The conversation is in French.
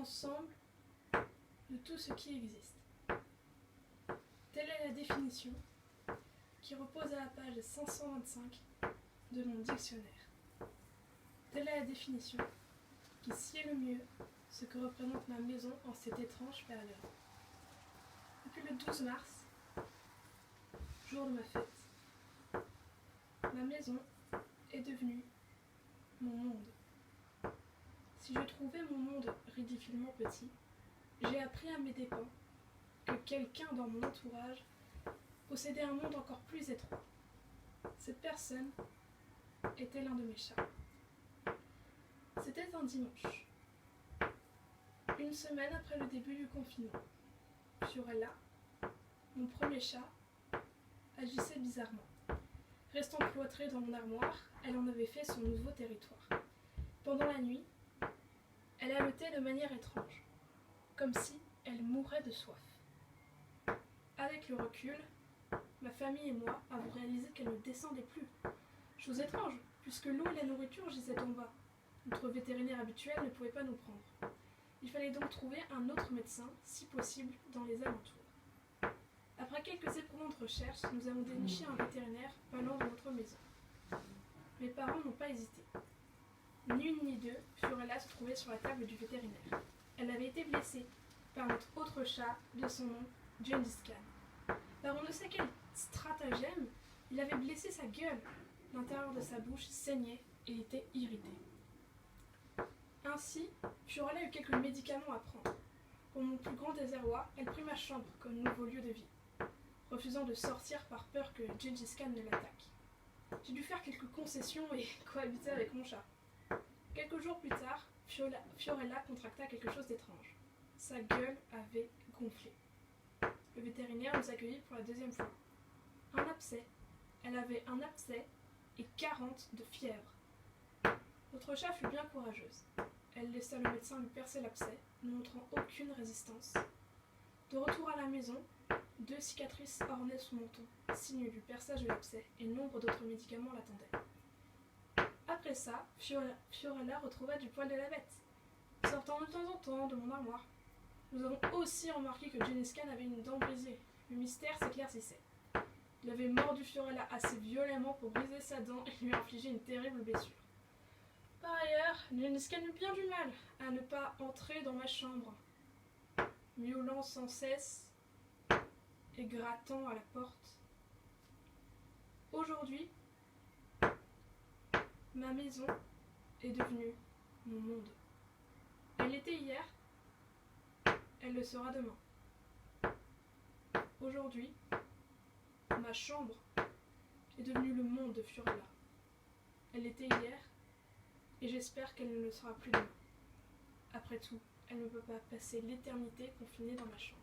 ensemble de tout ce qui existe. Telle est la définition qui repose à la page 525 de mon dictionnaire. Telle est la définition qui sied le mieux ce que représente ma maison en cette étrange période. Depuis le 12 mars, jour de ma fête, ma maison est devenue mon monde. Si je trouvais mon monde ridiculement petit, j'ai appris à mes dépens que quelqu'un dans mon entourage possédait un monde encore plus étroit. Cette personne était l'un de mes chats. C'était un dimanche, une semaine après le début du confinement. Fiorella, mon premier chat, agissait bizarrement. Restant cloîtrée dans mon armoire, elle en avait fait son nouveau territoire. Pendant la nuit, elle haletait de manière étrange, comme si elle mourait de soif. Avec le recul, ma famille et moi avons réalisé qu'elle ne descendait plus. Chose étrange, puisque l'eau et la nourriture gisaient en bas. Notre vétérinaire habituel ne pouvait pas nous prendre. Il fallait donc trouver un autre médecin, si possible, dans les alentours. Après quelques éprouvantes recherches, nous avons déniché un vétérinaire pas loin de notre maison. Mes parents n'ont pas hésité. Ni une ni deux, Fiorella se trouvait sur la table du vétérinaire. Elle avait été blessée par notre autre chat de son nom, Gengis Khan. Par on ne sait quel stratagème, il avait blessé sa gueule. L'intérieur de sa bouche saignait et était irrité. Ainsi, Fiorella eut quelques médicaments à prendre. Pour mon plus grand désarroi, elle prit ma chambre comme nouveau lieu de vie, refusant de sortir par peur que Gengis Khan ne l'attaque. J'ai dû faire quelques concessions et cohabiter avec mon chat. Quelques jours plus tard, Fiorella contracta quelque chose d'étrange. Sa gueule avait gonflé. Le vétérinaire nous accueillit pour la deuxième fois. Un abcès. Elle avait un abcès et 40 de fièvre. Notre chat fut bien courageuse. Elle laissa le médecin lui percer l'abcès, ne montrant aucune résistance. De retour à la maison, 2 cicatrices ornaient son menton, signe du perçage de l'abcès, et nombre d'autres médicaments l'attendaient. Après ça, Fiorella retrouva du poil de la bête, sortant de temps en temps de mon armoire. Nous avons aussi remarqué que Gengis Khan avait une dent brisée. Le mystère s'éclaircissait. Il avait mordu Fiorella assez violemment pour briser sa dent et lui infliger une terrible blessure. Par ailleurs, Gengis Khan eut bien du mal à ne pas entrer dans ma chambre, miaulant sans cesse et grattant à la porte. Aujourd'hui, ma maison est devenue mon monde. Elle l'était hier, elle le sera demain. Aujourd'hui, ma chambre est devenue le monde de Fiorella. Elle l'était hier, et j'espère qu'elle ne le sera plus demain. Après tout, elle ne peut pas passer l'éternité confinée dans ma chambre.